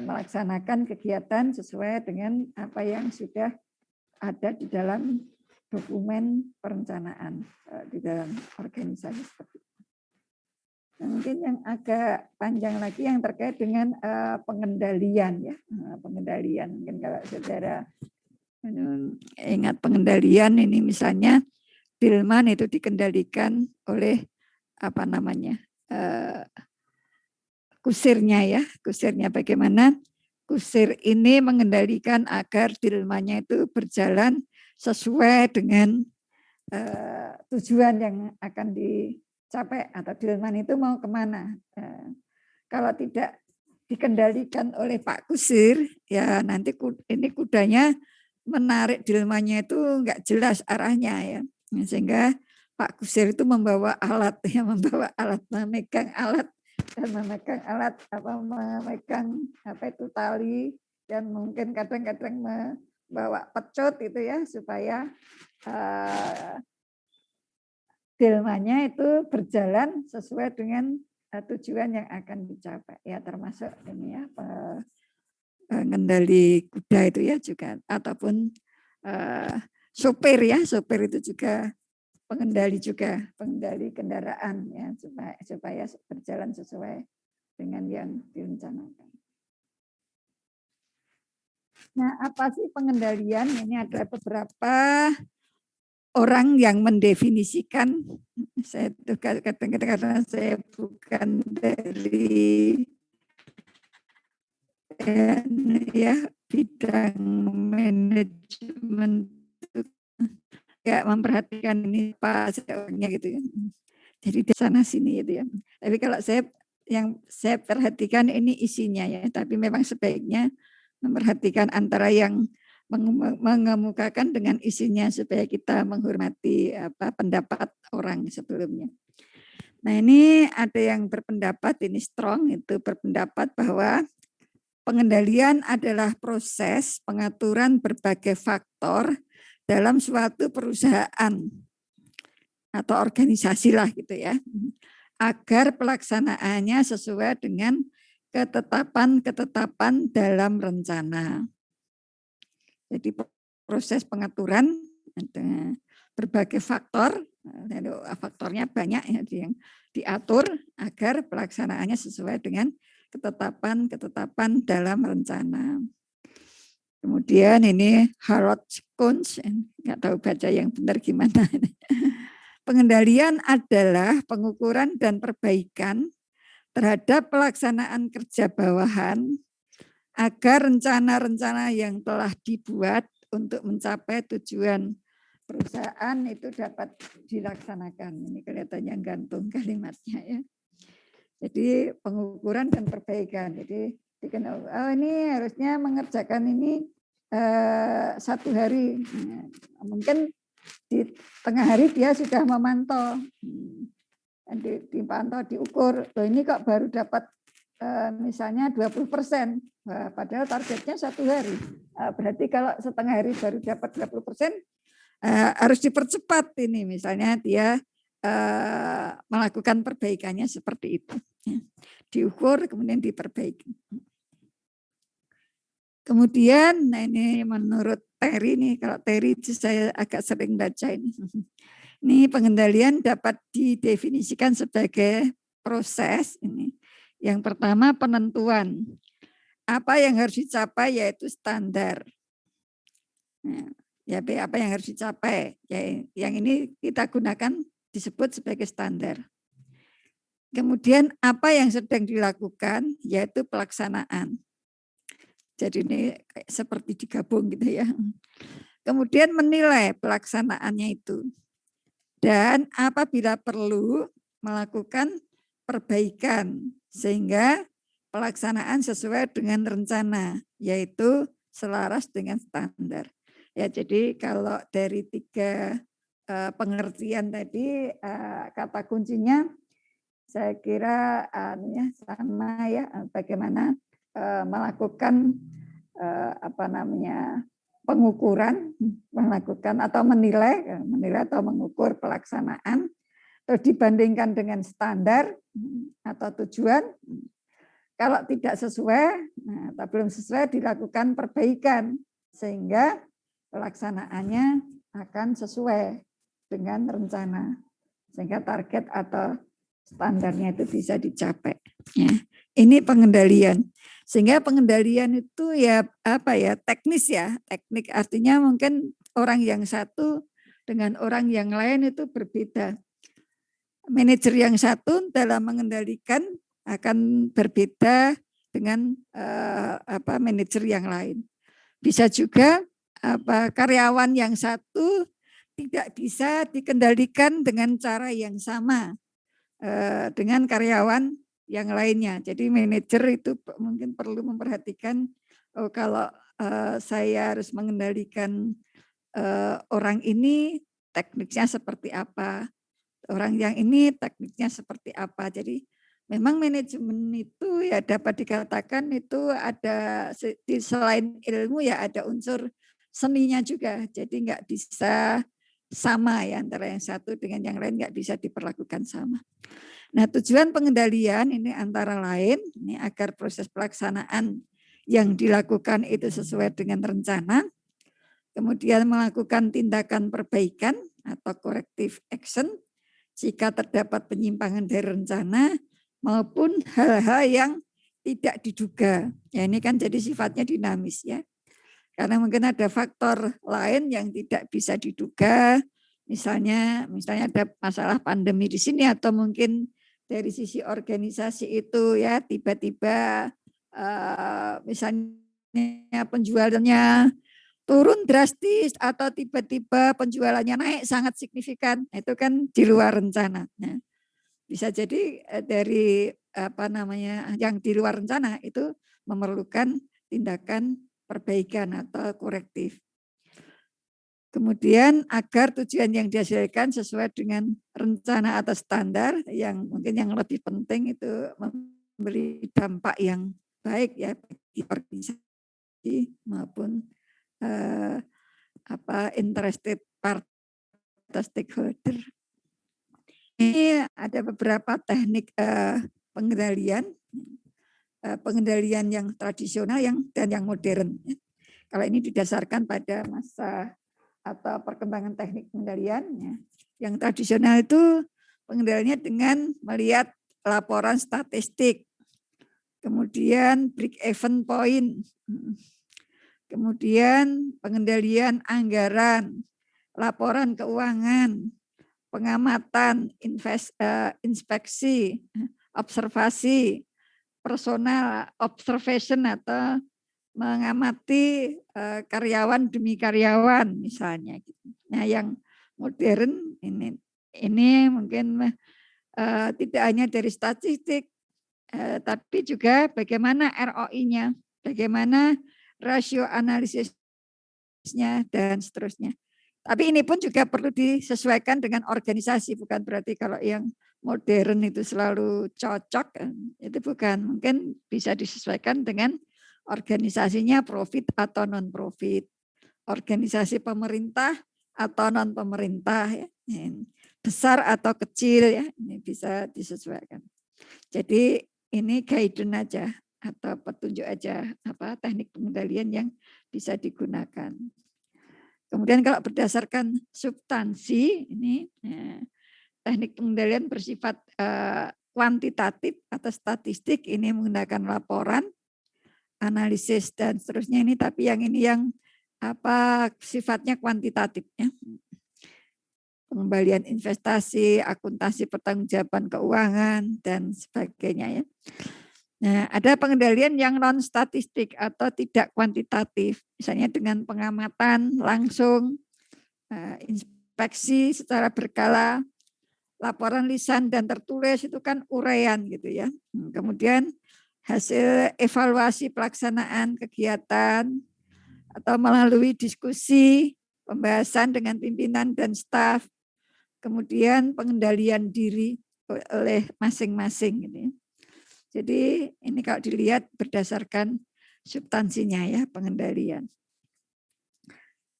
melaksanakan kegiatan sesuai dengan apa yang sudah ada di dalam dokumen perencanaan di dalam organisasi seperti itu. Nah, mungkin yang agak panjang lagi yang terkait dengan pengendalian ya, pengendalian. Mungkin kalau saudara ingat pengendalian ini misalnya Dilman itu dikendalikan oleh apa namanya kusirnya bagaimana kusir ini mengendalikan agar Dilmannya itu berjalan sesuai dengan tujuan yang akan dicapai atau Dilman itu mau kemana. Kalau tidak dikendalikan oleh Pak Kusir ya nanti ini kudanya menarik Dilmannya itu enggak jelas arahnya ya, sehingga Pak Kusir itu membawa alat memegang alat dan memegang itu tali dan mungkin kadang-kadang membawa pecut itu ya supaya Dilmannya itu berjalan sesuai dengan tujuan yang akan dicapai ya, termasuk ini ya pengendali kuda itu ya juga ataupun sopir itu juga pengendali kendaraan ya supaya berjalan sesuai dengan yang direncanakan. Nah, apa sih pengendalian? Ini ada beberapa orang yang mendefinisikan. Saya kadang-kadang karena saya bukan dari ya bidang manajemen nggak memperhatikan ini pasnya gitu ya. Jadi di sana sini itu ya. Tapi kalau yang saya perhatikan ini isinya ya, tapi memang sebaiknya memperhatikan antara yang mengemukakan dengan isinya supaya kita menghormati pendapat orang sebelumnya. Nah, ini ada yang berpendapat ini strong itu berpendapat bahwa pengendalian adalah proses pengaturan berbagai faktor dalam suatu perusahaan atau organisasi lah gitu ya, agar pelaksanaannya sesuai dengan ketetapan dalam rencana. Jadi proses pengaturan ada berbagai faktor, faktornya banyak ya yang diatur agar pelaksanaannya sesuai dengan ketetapan dalam rencana. Kemudian ini Harold Kunz, nggak tahu baca yang benar gimana. Pengendalian adalah pengukuran dan perbaikan terhadap pelaksanaan kerja bawahan agar rencana-rencana yang telah dibuat untuk mencapai tujuan perusahaan itu dapat dilaksanakan. Ini kelihatannya gantung kalimatnya ya. Jadi pengukuran dan perbaikan. Jadi ini harusnya mengerjakan ini 1 hari. Mungkin di tengah hari dia sudah memantau, dipantau, diukur. Loh, ini kok baru dapat misalnya 20%, padahal targetnya 1 hari. Berarti kalau setengah hari baru dapat 20%, harus dipercepat ini, misalnya dia melakukan perbaikannya seperti itu. Diukur kemudian diperbaiki. Kemudian, nah ini menurut Terry nih, kalau Terry itu saya agak sering baca ini. Ini pengendalian dapat didefinisikan sebagai proses ini. Yang pertama penentuan. Apa yang harus dicapai yaitu standar. Nah, ya apa yang harus dicapai? Ya, yang ini kita gunakan disebut sebagai standar. Kemudian apa yang sedang dilakukan yaitu pelaksanaan. Jadi ini seperti digabung gitu ya. Kemudian menilai pelaksanaannya itu. Dan apabila perlu melakukan perbaikan sehingga pelaksanaan sesuai dengan rencana, yaitu selaras dengan standar. Ya, jadi kalau dari 3 pengertian tadi, kata kuncinya saya kira sama ya, bagaimana melakukan pengukuran, melakukan atau menilai atau mengukur pelaksanaan, terus dibandingkan dengan standar atau tujuan. Kalau tidak sesuai, atau belum sesuai, dilakukan perbaikan sehingga pelaksanaannya akan sesuai dengan rencana, sehingga target atau standarnya itu bisa dicapai. Ya. Ini pengendalian. Sehingga pengendalian itu ya teknis ya. Teknik artinya mungkin orang yang satu dengan orang yang lain itu berbeda. Manajer yang satu dalam mengendalikan akan berbeda dengan manajer yang lain. Bisa juga karyawan yang satu tidak bisa dikendalikan dengan cara yang sama dengan karyawan yang lainnya. Jadi manajer itu mungkin perlu memperhatikan kalau saya harus mengendalikan orang ini tekniknya seperti apa, orang yang ini tekniknya seperti apa. Jadi memang manajemen itu ya dapat dikatakan itu ada selain ilmu ya ada unsur seninya juga. Jadi nggak bisa sama ya antara yang satu dengan yang lain, nggak bisa diperlakukan sama. Nah, tujuan pengendalian ini antara lain ini agar proses pelaksanaan yang dilakukan itu sesuai dengan rencana, kemudian melakukan tindakan perbaikan atau corrective action jika terdapat penyimpangan dari rencana maupun hal-hal yang tidak diduga. Ya, ini kan jadi sifatnya dinamis ya. Karena mungkin ada faktor lain yang tidak bisa diduga, misalnya ada masalah pandemi di sini atau mungkin dari sisi organisasi itu ya tiba-tiba misalnya penjualannya turun drastis atau tiba-tiba penjualannya naik sangat signifikan, itu kan di luar rencana. Nah, bisa jadi dari yang di luar rencana itu memerlukan tindakan perbaikan atau korektif. Kemudian agar tujuan yang dihasilkan sesuai dengan rencana atau standar, yang mungkin yang lebih penting itu memberi dampak yang baik ya bagi organisasi maupun interested party atau stakeholder. Ini ada beberapa teknik pengendalian yang tradisional dan yang modern. Kalau ini didasarkan pada masa atau perkembangan teknik pengendalian, yang tradisional itu pengendaliannya dengan melihat laporan statistik, kemudian break-even point, kemudian pengendalian anggaran, laporan keuangan, pengamatan, inspeksi, observasi, personal observation atau mengamati karyawan demi karyawan misalnya. Nah, yang modern ini mungkin tidak hanya dari statistik, tapi juga bagaimana ROI-nya, bagaimana rasio analisisnya dan seterusnya. Tapi ini pun juga perlu disesuaikan dengan organisasi, bukan berarti kalau yang modern itu selalu cocok, itu bukan. Mungkin bisa disesuaikan dengan organisasinya profit atau non-profit. Organisasi pemerintah atau non pemerintah ya. Besar atau kecil ya, ini bisa disesuaikan. Jadi ini guidance aja atau petunjuk aja apa teknik pengendalian yang bisa digunakan. Kemudian kalau berdasarkan substansi ini teknik pengendalian bersifat kuantitatif atau statistik, ini menggunakan laporan, analisis dan seterusnya ini, tapi yang ini yang apa sifatnya kuantitatif ya. Pengembalian investasi, akuntansi pertanggungjawaban keuangan dan sebagainya ya. Nah, ada pengendalian yang non statistik atau tidak kuantitatif, misalnya dengan pengamatan langsung, inspeksi secara berkala, laporan lisan dan tertulis itu kan uraian gitu ya. Kemudian hasil evaluasi pelaksanaan kegiatan atau melalui diskusi, pembahasan dengan pimpinan dan staf, kemudian pengendalian diri oleh masing-masing gitu ya. Jadi ini kalau dilihat berdasarkan substansinya ya pengendalian.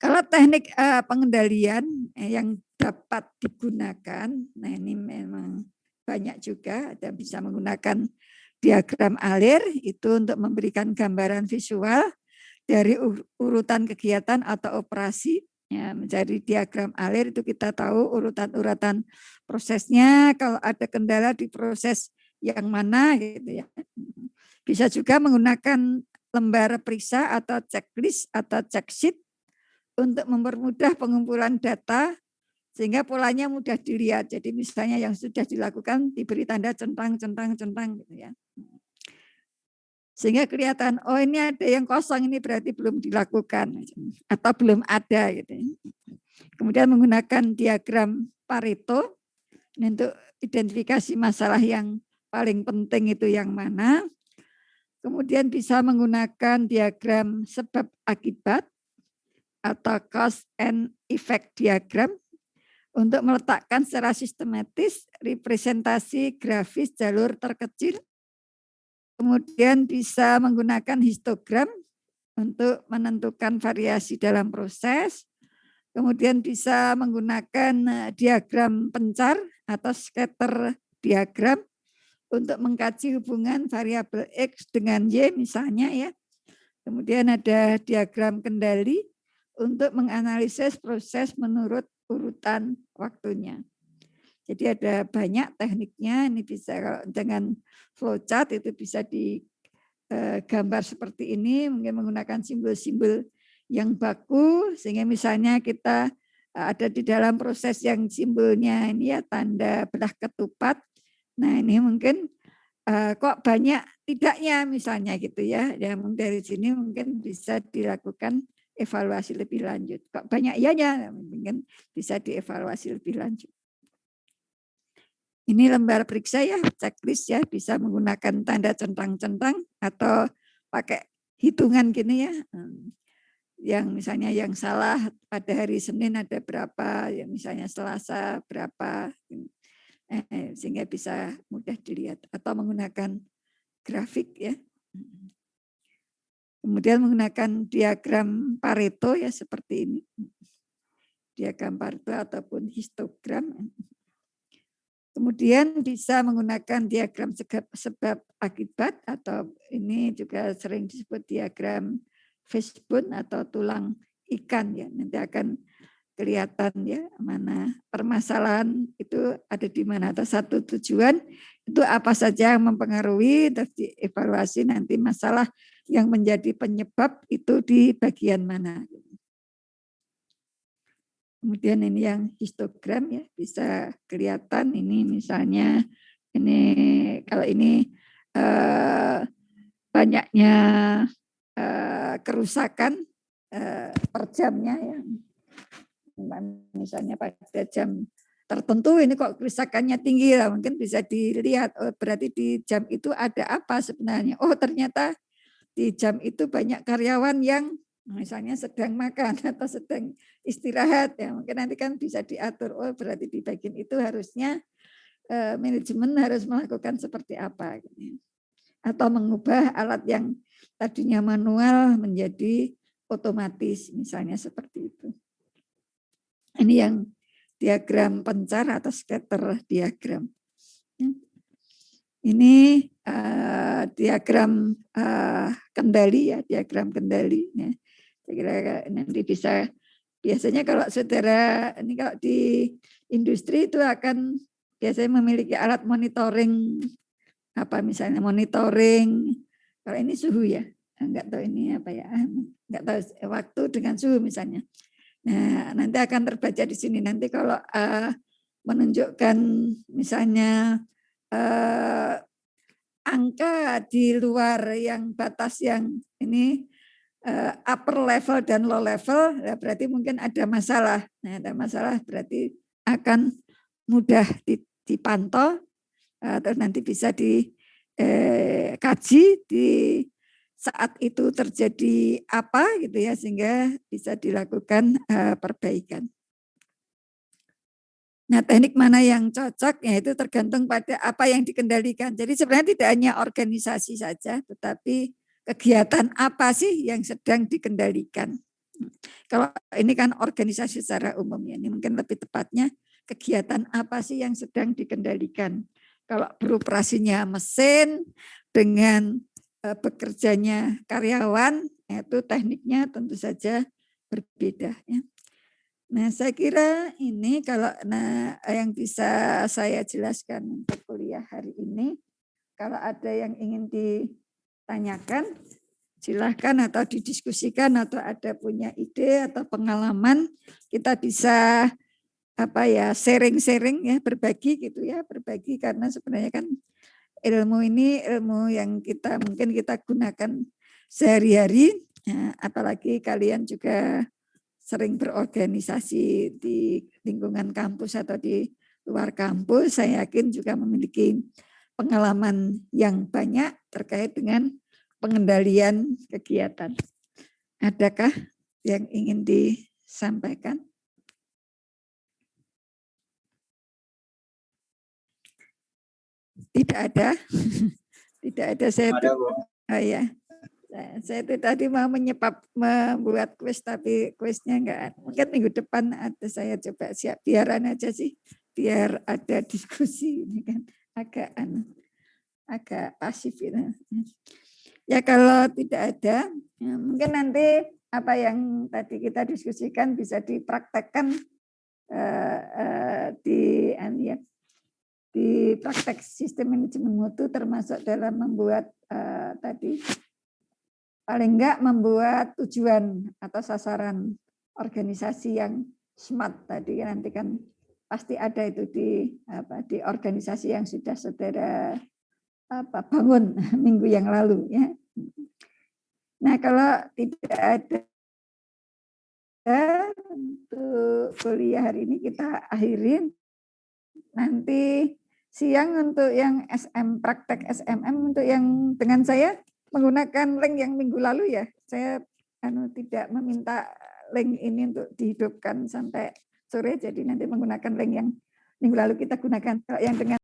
Kalau teknik pengendalian yang dapat digunakan, nah ini memang banyak juga, ada bisa menggunakan diagram alir itu untuk memberikan gambaran visual dari urutan kegiatan atau operasi. Ya, menjadi diagram alir itu kita tahu urutan-urutan prosesnya, kalau ada kendala di proses yang mana gitu ya. Bisa juga menggunakan lembar periksa atau checklist atau checksheet untuk mempermudah pengumpulan data sehingga polanya mudah dilihat. Jadi misalnya yang sudah dilakukan diberi tanda centang gitu ya. Sehingga kelihatan, oh ini ada yang kosong, ini berarti belum dilakukan atau belum ada gitu. Kemudian menggunakan diagram Pareto untuk identifikasi masalah yang paling penting itu yang mana. Kemudian bisa menggunakan diagram sebab akibat atau cause and effect diagram untuk meletakkan secara sistematis representasi grafis jalur terkecil. Kemudian bisa menggunakan histogram untuk menentukan variasi dalam proses. Kemudian bisa menggunakan diagram pencar atau scatter diagram untuk mengkaji hubungan variabel X dengan Y misalnya ya. Kemudian ada diagram kendali untuk menganalisis proses menurut urutan waktunya. Jadi ada banyak tekniknya, ini bisa dengan flowchart itu bisa digambar seperti ini, mungkin menggunakan simbol-simbol yang baku, sehingga misalnya kita ada di dalam proses yang simbolnya ini ya tanda belah ketupat, nah ini mungkin kok banyak tidaknya misalnya gitu ya, yang dari sini mungkin bisa dilakukan evaluasi lebih lanjut. Kok banyak iyanya, mungkin bisa dievaluasi lebih lanjut. Ini lembar periksa ya, checklist ya, bisa menggunakan tanda centang-centang atau pakai hitungan gini ya. Yang misalnya yang salah pada hari Senin ada berapa, ya misalnya Selasa berapa, sehingga bisa mudah dilihat. Atau menggunakan grafik ya. Kemudian menggunakan diagram Pareto ya seperti ini. Diagram Pareto ataupun histogram. Kemudian bisa menggunakan diagram sebab akibat atau ini juga sering disebut diagram fishbone atau tulang ikan ya. Nanti akan kelihatan ya mana permasalahan itu ada di mana atau satu tujuan itu apa saja yang mempengaruhi, terus dievaluasi nanti masalah yang menjadi penyebab itu di bagian mana. Kemudian ini yang histogram ya bisa kelihatan ini misalnya ini kalau ini banyaknya kerusakan per jamnya ya. Misalnya pada jam tertentu ini kok kerusakannya tinggi lah, mungkin bisa dilihat oh berarti di jam itu ada apa sebenarnya. Oh ternyata di jam itu banyak karyawan yang misalnya sedang makan atau sedang istirahat ya, mungkin nanti kan bisa diatur oh berarti di bagian itu harusnya manajemen harus melakukan seperti apa gitu. Atau mengubah alat yang tadinya manual menjadi otomatis misalnya seperti itu. Ini yang diagram pencar atau scatter diagram. Ini diagram kendali ya, diagram kendali. Ya. Saya kira nanti bisa, biasanya kalau saudara, ini kalau di industri itu akan biasanya memiliki alat monitoring, apa misalnya monitoring, kalau ini suhu ya, enggak tahu ini apa ya, enggak tahu waktu dengan suhu misalnya. Nah, nanti akan terbaca di sini. Nanti kalau menunjukkan misalnya angka di luar yang batas yang ini upper level dan low level, ya berarti mungkin ada masalah. Nah, ada masalah berarti akan mudah dipantau, terus nanti bisa dikaji di saat itu terjadi apa gitu ya, sehingga bisa dilakukan perbaikan. Nah, teknik mana yang cocok ya itu tergantung pada apa yang dikendalikan. Jadi sebenarnya tidak hanya organisasi saja, tetapi kegiatan apa sih yang sedang dikendalikan. Kalau ini kan organisasi secara umum ya, ini mungkin lebih tepatnya kegiatan apa sih yang sedang dikendalikan. Kalau beroperasinya mesin dengan bekerjanya karyawan, itu tekniknya tentu saja berbeda ya. Nah, saya kira ini kalau yang bisa saya jelaskan untuk kuliah hari ini. Kalau ada yang ingin ditanyakan, silahkan atau didiskusikan atau ada punya ide atau pengalaman, kita bisa sharing-sharing ya, berbagi gitu ya, berbagi karena sebenarnya kan ilmu ini ilmu yang mungkin kita gunakan sehari-hari, apalagi kalian juga sering berorganisasi di lingkungan kampus atau di luar kampus, saya yakin juga memiliki pengalaman yang banyak terkait dengan pengendalian kegiatan. Adakah yang ingin disampaikan? Tidak ada. Tidak ada. Saya ada, oh ya. Saya itu tadi mau membuat kuis, tapi kuisnya enggak. Mungkin minggu depan ada, saya coba siap biaran aja sih, biar ada diskusi. Ini kan agak pasif itu. Ya kalau tidak ada, ya mungkin nanti apa yang tadi kita diskusikan bisa dipraktekkan di praktek sistem manajemen mutu, termasuk dalam membuat tadi paling enggak membuat tujuan atau sasaran organisasi yang smart tadi, nanti kan pasti ada itu di organisasi yang sudah saudara bangun minggu yang lalu ya. Nah, kalau tidak ada untuk kuliah hari ini kita akhirin. Nanti siang untuk yang praktek SMM untuk yang dengan saya menggunakan link yang minggu lalu ya. Saya tidak meminta link ini untuk dihidupkan sampai sore, jadi nanti menggunakan link yang minggu lalu kita gunakan. Kalau yang dengan